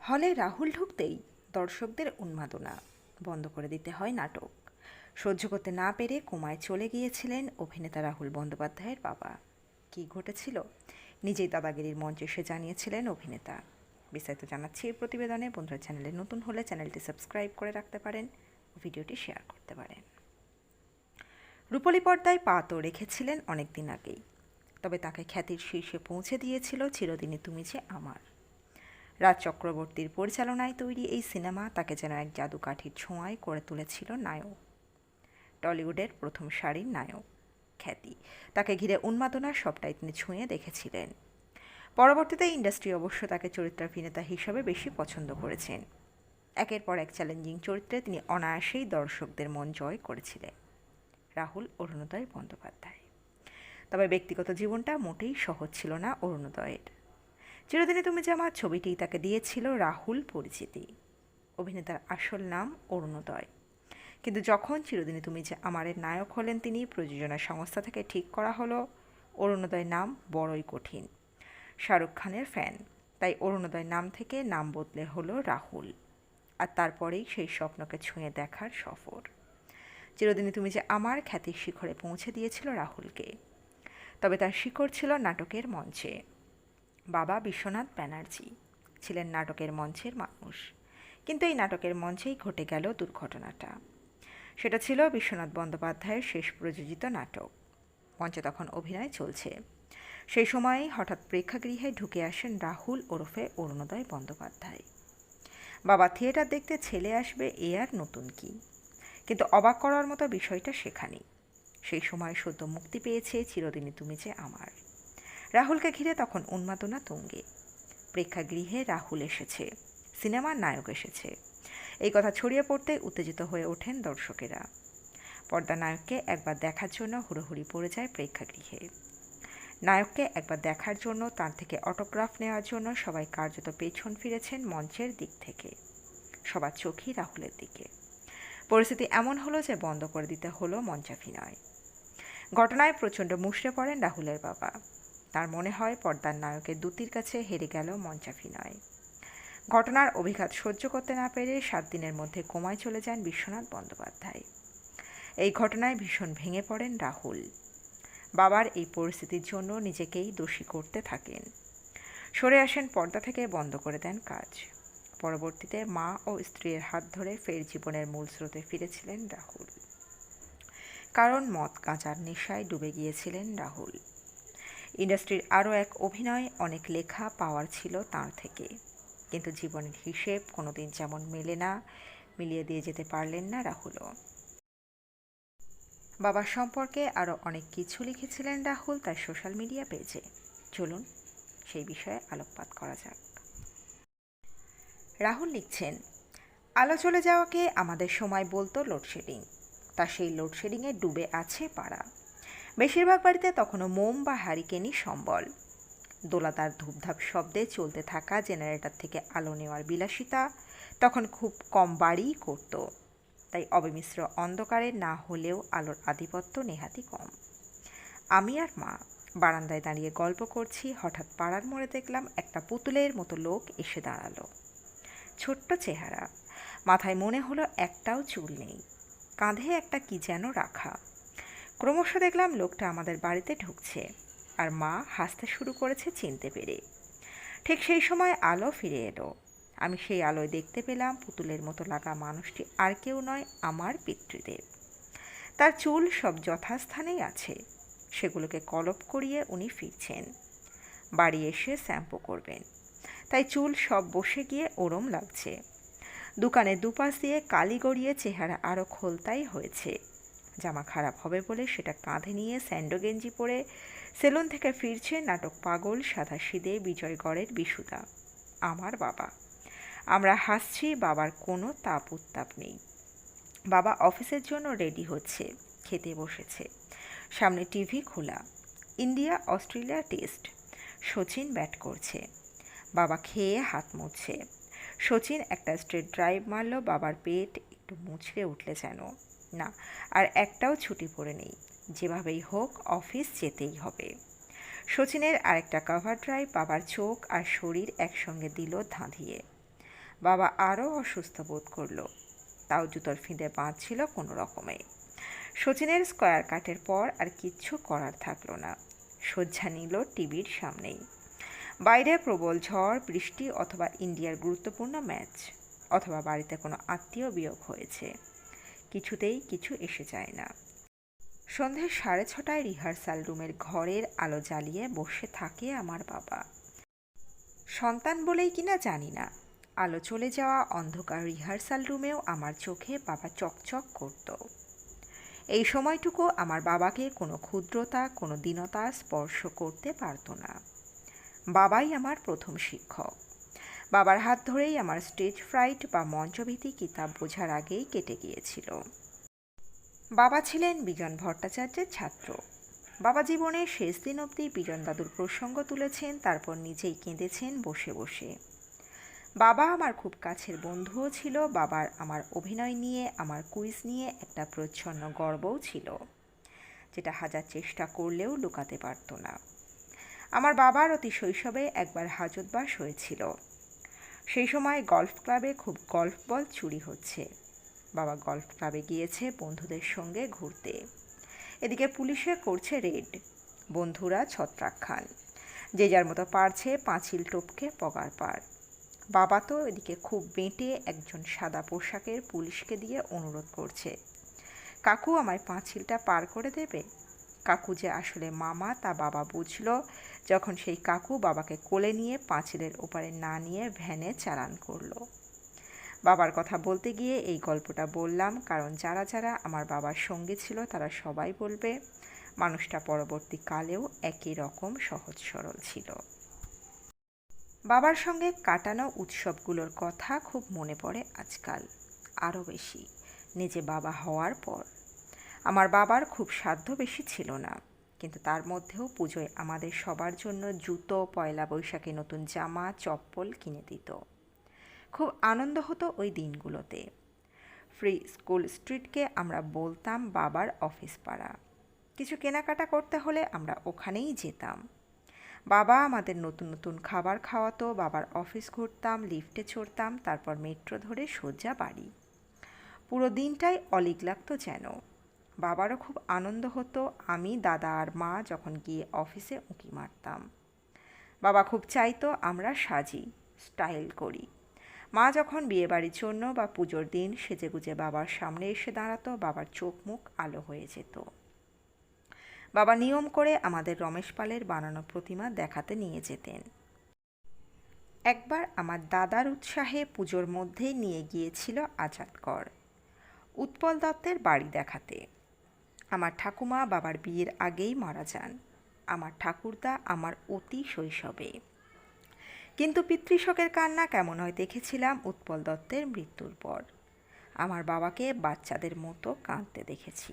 হলে রাহুল ঢুকতেই দর্শকদের উন্মাদনা। বন্ধ করে দিতে হয় নাটক। সহ্য করতে না পেরে কোমায় চলে গিয়েছিলেন অভিনেতা রাহুল বন্দ্যোপাধ্যায়ের বাবা। কী ঘটেছিল নিজেই দাদাগিরির মঞ্চে এসে জানিয়েছিলেন অভিনেতা। বিস্তারিত জানাচ্ছি এই প্রতিবেদনে। বন্ধুরা, চ্যানেলে নতুন হলে চ্যানেলটি সাবস্ক্রাইব করে রাখতে পারেন ও ভিডিওটি শেয়ার করতে পারেন। রূপলী পর্দায় পা তো রেখেছিলেন অনেক দিন আগেই, তবে তাকে খ্যাতির শীর্ষে পৌঁছে দিয়েছিল চিরদিনই তুমি যে আমার। রাজ চক্রবর্তীর পরিচালনায় তৈরি এই সিনেমা তাকে যেন এক জাদুকাঠির ছোঁয়ায় করে তুলেছিল নায়ক। টলিউডের প্রথম সারির নায়ক খ্যাতি, তাকে ঘিরে উন্মাদনা সবটাই তিনি ছুঁয়ে দেখেছিলেন। পরবর্তীতে ইন্ডাস্ট্রি অবশ্য তাকে চরিত্রাভিনেতা হিসাবে বেশি পছন্দ করেছেন। একের পর এক চ্যালেঞ্জিং চরিত্রে তিনি অনায়াসেই দর্শকদের মন জয় করেছিলেন। রাহুল অরুণোদয় বন্দ্যোপাধ্যায়। তবে ব্যক্তিগত জীবনটা মোটেই সহজ ছিল না অরুণোদয়ের। চিরদিনে তুমি যে আমার ছবিটিই তাকে দিয়েছিল রাহুল পরিচিতি। অভিনেতার আসল নাম অরুণোদয়, কিন্তু যখন চিরদিনে তুমি যে আমারের নায়ক হলেন তিনি, প্রযোজনা সংস্থা থেকে ঠিক করা হলো অরুণোদয় নাম বড়ই কঠিন। শাহরুখ খানের ফ্যান, তাই অরুণোদয় নাম থেকে নাম বদলে হলো রাহুল। আর তারপরেই সেই স্বপ্নকে ছুঁয়ে দেখার সফর। চিরদিনে তুমি যে আমার খ্যাতির শিখরে পৌঁছে দিয়েছিল রাহুলকে। তবে তার শিকড় ছিল নাটকের মঞ্চে। বাবা বিশ্বনাথ ব্যানার্জি ছিলেন নাটকের মঞ্চের মানুষ, কিন্তু এই নাটকের মঞ্চেই ঘটে গেল দুর্ঘটনাটা। সেটা ছিল বিশ্বনাথ বন্দ্যোপাধ্যায়ের শেষ প্রযোজিত নাটক। মঞ্চে তখন অভিনয় চলছে। সেই সময়েই হঠাৎ প্রেক্ষাগৃহে ঢুকে আসেন রাহুল ওরফে অরুণোদয় বন্দ্যোপাধ্যায়। বাবা থিয়েটার দেখতে ছেলে আসবে, এ আর নতুন কি, কিন্তু অবাক করার মতো বিষয়টা সেখানেই। সেই সময় সদ্য মুক্তি পেয়েছে চিরদিনই তুমি যে আমার। রাহুলকে ঘিরে তখন উন্মাদনা তুঙ্গে। প্রেক্ষাগৃহে রাহুল এসেছে, সিনেমার নায়ক এসেছে, এই কথা ছড়িয়ে পড়তে উত্তেজিত হয়ে ওঠেন দর্শকেরা। পর্দা নায়ককে একবার দেখার জন্য হুড়োহুড়ি পড়ে যায় প্রেক্ষাগৃহে। নায়ককে একবার দেখার জন্য, তার থেকে অটোগ্রাফ নেওয়ার জন্য সবাই কার্যত পেছন ফিরেছেন মঞ্চের দিক থেকে। সবার চোখই রাহুলের দিকে। পরিস্থিতি এমন হলো যে বন্ধ করে দিতে হলো মঞ্চাভিনয়। ঘটনায় প্রচণ্ড মুষড়ে পড়েন রাহুলের বাবা। তার মনে হয় পর্দার নায়কের দুতির কাছে হেরে গেল মঞ্চাভিনয়। ঘটনার অভিঘাত সহ্য করতে না পেরে 7 দিনের মধ্যে কোমায় চলে যান বিশ্বনাথ বন্দ্যোপাধ্যায়। এই ঘটনায় ভীষণ ভেঙে পড়েন রাহুল। বাবার এই পরিস্থিতির জন্য নিজেকেই দোষী করতে থাকেন। সরে আসেন পর্দা থেকে, বন্ধ করে দেন কাজ। পরবর্তীতে মা ও স্ত্রীর হাত ধরে ফের জীবনের মূল স্রোতে ফিরেছিলেন রাহুল। কারণ মদ গাঁজার নেশায় ডুবে গিয়েছিলেন রাহুল। ইন্ডাস্ট্রির আরও এক অভিনয়, অনেক লেখা পাওয়ার ছিল তাঁর থেকে, কিন্তু জীবনের হিসেব কোনোদিন যেমন মেলে না, মিলিয়ে দিয়ে যেতে পারলেন না রাহুলও। বাবার সম্পর্কে আরও অনেক কিছু লিখেছিলেন রাহুল তার সোশ্যাল মিডিয়া পেজে। চলুন সেই বিষয়ে আলোকপাত করা যাক। রাহুল লিখছেন, আলো চলে যাওয়াকে আমাদের সময় বলতো লোডশেডিং। তা সেই লোডশেডিংয়ে ডুবে আছে পাড়া। বেশিরভাগ বাড়িতে তখনও মোম বা হ্যারিকেনই সম্বল। দোলাতার ধূপধাপ শব্দে চলতে থাকা জেনারেটর থেকে আলো নেওয়ার বিলাসিতা তখন খুব কম বাড়িই করত। তাই অবিমিশ্র অন্ধকারে না হলেও আলোর আধিপত্য নেহাতি কম। আমি আর মা বারান্দায় দাঁড়িয়ে গল্প করছি, হঠাৎ পাড়ার মোড়ে দেখলাম একটা পুতুলের মতো লোক এসে দাঁড়ালো। ছোট্ট চেহারা, মাথায় মনে হলো একটাও চুল নেই, কাঁধে একটা কি যেন রাখা। ক্রমশ দেখলাম লোকটা আমাদের বাড়িতে ঢুকছে, আর মা হাসতে শুরু করেছে চিনতে পেরে। ঠিক সেই সময় আলো ফিরে এলো। আমি সেই আলোয় দেখতে পেলাম পুতুলের মতো লাগা মানুষটি আর কেউ নয়, আমার পিতৃদেব। তার চুল সব যথাস্থানেই আছে, সেগুলোকে কলপ করিয়ে উনি ফিরছেন। বাড়ি এসে শ্যাম্পু করবেন, তাই চুল সব বসে গিয়ে ওরম লাগছে। দোকানে দুপাশ দিয়ে কালি গড়িয়ে চেহারা আরও খোলতাই হয়েছে। জামা খারাপ হবে বলে সেটা কাঁধে নিয়ে স্যান্ডো গেঞ্জি পরে সেলুন থেকে ফিরছে নাটক পাগল সাদাসিধে বিজয়গড়ের বিশুদা, আমার বাবা। আমরা হাসছি, বাবার কোনো তাপ উত্তাপ নেই। বাবা অফিসের জন্য রেডি হচ্ছে, খেতে বসেছে। সামনে টিভি খোলা, India Australia test. Sachin bat করছে, বাবা খেয়ে হাত মুছছে। সচিন একটা স্ট্রেট ড্রাইভ মারল, বাবার পেট একটু মুচড়ে উঠলে যেন। না, আর একটাও ছুটি পড়ে নেই, যেভাবেই হোক অফিস যেতেই হবে। সচিনের আরেকটা কভার ড্রাইভ বাবার চোখ আর শরীর একসঙ্গে দিল ধাঁধিয়ে। বাবা আরও অসুস্থ বোধ করলো, তাও জুতোর ফিঁদে বাঁধছিল কোনো রকমে। শচীনের স্কয়ার কাটের পর আর কিচ্ছু করার থাকলো না, শয্যা নিল টিভির সামনেই। বাইরে প্রবল ঝড় বৃষ্টি, অথবা ইন্ডিয়ার গুরুত্বপূর্ণ ম্যাচ, অথবা বাড়িতে কোনো আত্মীয় বিয়োগ হয়েছে, কিছুতেই কিছু এসে যায় না। সন্ধে 6:30 রিহার্সাল রুমের ঘরের আলো জ্বালিয়ে বসে থাকে আমার বাবা। সন্তান বলেই কিনা জানি না, আলো চলে যাওয়া অন্ধকার রিহার্সাল রুমেও আমার চোখে বাবা চকচক করত। এই সময়টুকু আমার বাবাকে কোনো ক্ষুদ্রতা, কোনো দীনতা স্পর্শ করতে পারত না। বাবাই আমার প্রথম শিক্ষক। বাবার হাত ধরেই আমার স্টেজ ফ্রাইট বা মঞ্চভীতি কিতাব বোঝার আগেই কেটে গিয়েছিল। বাবা ছিলেন বিজন ভট্টাচার্যের ছাত্র। বাবা জীবনের শেষ দিন অবধি বিজন দাদুর প্রসঙ্গ তুলেছেন, তারপর নিজেই কেঁদেছেন বসে বসে। বাবা আমার খুব কাছের বন্ধুও ছিল। বাবার আমার অভিনয় নিয়ে, আমার কুইজ নিয়ে একটা প্রচ্ছন্ন গর্বও ছিল, যেটা হাজার চেষ্টা করলেও লুকাতে পারত না। আমার বাবার অতি শৈশবে একবার হাজতবাস হয়েছিল। সেই সময় গল্ফ ক্লাবে খুব গল্ফ বল চুরি হচ্ছে। বাবা গল্ফ ক্লাবে গিয়েছে বন্ধুদের সঙ্গে ঘুরতে। এদিকে পুলিশে করছে রেড, বন্ধুরা ছত্রাক খান, যে যার মতো পারছে পাঁচিল টপকে পগার পার। বাবা তো এদিকে খুব বেঁটে একজন সাদা পোশাকের পুলিশকে দিয়ে অনুরোধ করছে, কাকু আমায় পাঁচিলটা পার করে দেবে। কাকু যে আসলে মামা তা বাবা বুঝল যখন সেই কাকু বাবাকে কোলে নিয়ে পাঁচিলের ওপারে না নিয়ে ভ্যানে চালান করলো। বাবার কথা বলতে গিয়ে এই গল্পটা বললাম, কারণ যারা যারা আমার বাবার সঙ্গে ছিল তারা সবাই বলবে মানুষটা পরবর্তীকালেও একই রকম সহজ সরল ছিল। বাবার সঙ্গে কাটানো উৎসবগুলোর কথা খুব মনে পড়ে আজকাল, আরও বেশি নিজে বাবা হওয়ার পর। আমার বাবার খুব সাধ্য বেশি ছিল না, কিন্তু তার মধ্যেও পুজোয় আমাদের সবার জন্য জুতো, পয়লা বৈশাখে নতুন জামা, চপ্পল কিনে দিত। খুব আনন্দ হতো ওই দিনগুলোতে। ফ্রি স্কুল স্ট্রিটকে আমরা বলতাম বাবার অফিস পাড়া। কিছু কেনাকাটা করতে হলে আমরা ওখানেই যেতাম। বাবা আমাদের নতুন নতুন খাবার খাওয়াতো, বাবার অফিস ঘুরতাম, লিফটে চড়তাম, তারপর মেট্রো ধরে সোজা বাড়ি। পুরো দিনটাই অলীক লাগতো যেন। বাবারও খুব আনন্দ হতো আমি, দাদা আর মা যখন গিয়ে অফিসে উঁকি মারতাম। বাবা খুব চাইতো আমরা সাজি, স্টাইল করি। মা যখন বিয়েবাড়ির জন্য বা পুজোর দিন সেজেগুজে বাবার সামনে এসে দাঁড়াতো, বাবার চোখ মুখ আলো হয়ে যেত। বাবা নিয়ম করে আমাদের রমেশ পালের বানানো প্রতিমা দেখাতে নিয়ে যেতেন। একবার আমার দাদার উৎসাহে পুজোর মধ্যেই নিয়ে গিয়েছিল আজাদগড়, উৎপল দত্তের বাড়ি দেখাতে। আমার ঠাকুমা বাবার বিয়ের আগেই মারা যান, আমার ঠাকুরদা আমার অতি শৈশবে। কিন্তু পিতৃশোকের কান্না কেমন হয় দেখেছিলাম উৎপল দত্তের মৃত্যুর পর। আমার বাবাকে বাচ্চাদের মতো কাঁদতে দেখেছি।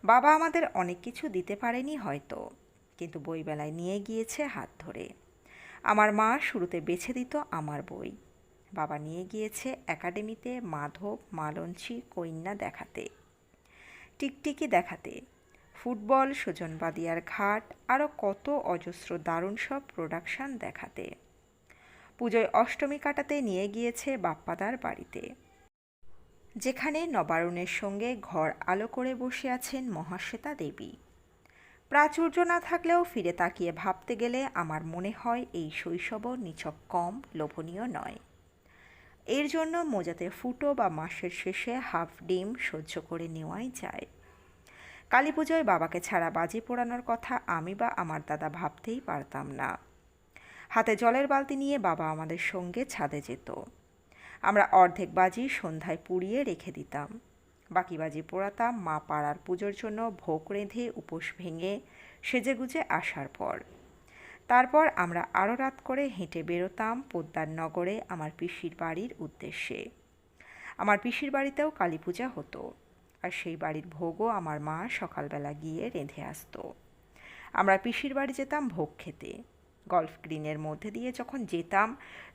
বাবা আমাদের অনেক কিছু দিতে পারেনি হয়তো, কিন্তু বইমেলায় নিয়ে গিয়েছে হাত ধরে। আমার মা শুরুতে বেছে দিত আমার বই। বাবা নিয়ে গিয়েছে একাডেমিতে মাধব, মালঞ্চি, কন্যা দেখাতে, টিকটিকি দেখাতে, ফুটবল, সুজন বাদিয়ার ঘাট, আরও কত অজস্র দারুণ সব প্রোডাকশান দেখাতে। পুজোয় অষ্টমী কাটাতে নিয়ে গিয়েছে বাপ্পাদার বাড়িতে, যেখানে নবারুণের সঙ্গে ঘর আলো করে বসে আছেন মহাশ্বেতা দেবী। প্রাচুর্য না থাকলেও ফিরে তাকিয়ে ভাবতে গেলে আমার মনে হয় এই শৈশবও নিছক কম লোভনীয় নয়। এর জন্য মোজাতে ফুটো বা মাসের শেষে হাফ ডিম সহ্য করে নেওয়াই যায়। কালী পুজোয় বাবাকে ছাড়া বাজি পোড়ানোর কথা আমি বা আমার দাদা ভাবতেই পারতাম না। হাতে জলের বালতি নিয়ে বাবা আমাদের সঙ্গে ছাদে যেত। আমরা অর্ধেক বাজি সন্ধ্যায় পুড়িয়ে রেখে দিতাম, বাকি বাজি পোড়াতাম মা পাড়ার পুজোর জন্য ভোগ রেঁধে উপোস ভেঙে সেজেগুজে আসার পর। তারপর আমরা আরও রাত করে হেঁটে বেরোতাম পোদ্দার নগরে আমার পিসির বাড়ির উদ্দেশ্যে। আমার পিসির বাড়িতেও কালী পূজা হতো, আর সেই বাড়ির ভোগও আমার মা সকালবেলা গিয়ে রেঁধে আসতো। আমরা পিসির বাড়ি যেতাম ভোগ খেতে। গল্ফ গ্রিনের মধ্যে দিয়ে যখন যেতাম,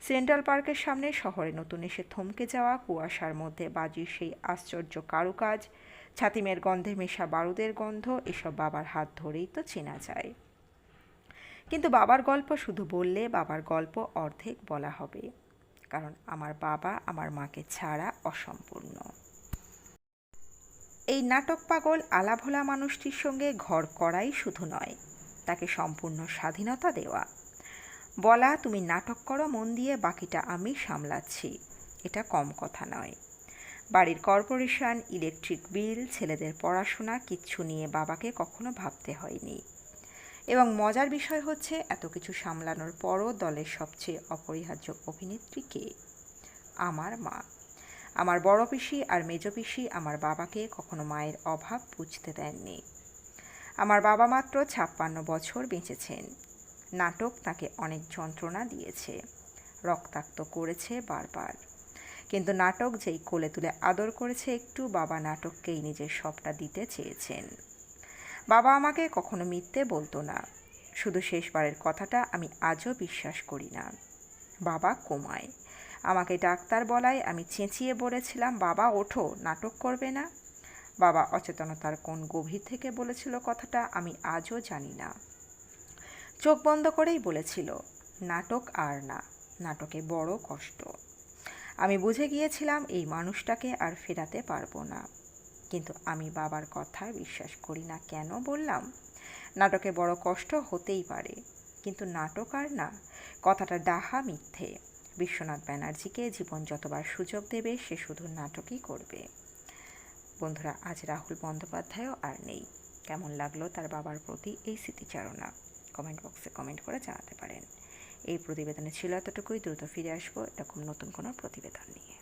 সেন্ট্রাল পার্কের সামনে শহরে নতুন এসে থমকে যাওয়া কুয়াশার মধ্যে বাজির সেই আশ্চর্য কারুকাজ, ছাতিমের গন্ধে মেশা বারুদের গন্ধ, এসব বাবার হাত ধরেই তো চেনা যায়। কিন্তু বাবার গল্প শুধু বললে বাবার গল্প অর্ধেক বলা হবে, কারণ আমার বাবা আমার মাকে ছাড়া অসম্পূর্ণ। এই নাটক পাগল আলাভোলা মানুষটির সঙ্গে ঘর করাই শুধু নয়, তাকে সম্পূর্ণ স্বাধীনতা দেওয়া, বলা তুমি নাটক করো মন দিয়ে, বাকিটা আমি সামলাচ্ছি, এটা কম কথা নয়। বাড়ির কর্পোরেশন, ইলেকট্রিক বিল, ছেলেদের পড়াশোনা কিচ্ছু নিয়ে বাবাকে কখনো ভাবতে হয়নি। এবং মজার বিষয় হচ্ছে, এত কিছু সামলানোর পরও দলের সবচেয়ে অপরিহার্য অভিনেত্রী কে? আমার মা। আমার বড় পিসি আর মেজ পিসি আমার বাবাকে কখনো মায়ের অভাব বুঝতে দেননি। আমার বাবা মাত্র 56 বছর বেঁচেছেন। নাটক তাকে অনেক যন্ত্রণা দিয়েছে, রক্তাক্ত করেছে বারবার, কিন্তু নাটক যেই কোলে তুলে আদর করেছে একটু, বাবা নাটককেই নিজের সবটা দিতে চেয়েছেন। বাবা আমাকে কখনো মিথ্যে বলতো না, শুধু শেষবারের কথাটা আমি আজও বিশ্বাস করি না। বাবা কোমায়, আমাকে ডাক্তার বলায় আমি চেঁচিয়ে বলেছিলাম, বাবা ওঠো, নাটক করবে না। বাবা অচেতনতার কোন গভীর থেকে বলেছিল কথাটা আমি আজও জানি না। চোখ বন্ধ করেই বলেছিল, নাটক আর না, নাটকে বড় কষ্ট। আমি বুঝে গিয়েছিলাম এই মানুষটাকে আর ফেরাতে পারবো না, কিন্তু আমি বাবার কথায় বিশ্বাস করি না। কেন বললাম? নাটকে বড় কষ্ট হতেই পারে, কিন্তু নাটক আর না, কথাটা ডাহা মিথ্যে। বিশ্বনাথ ব্যানার্জিকে জীবন যতবার সুযোগ দেবে সে শুধু নাটকই করবে। বন্ধুরা, আজ রাহুল বন্দ্যোপাধ্যায়ও আর নেই। কেমন লাগলো তার বাবার প্রতি এই স্মৃতিচারণা? কমেন্ট বক্সে কমেন্ট করে জানাতে পারেন। এই প্রতিবেদনে ছিল এতটুকুই। দ্রুত ফিরে আসবো এরকম নতুন কোনো প্রতিবেদন নিয়ে।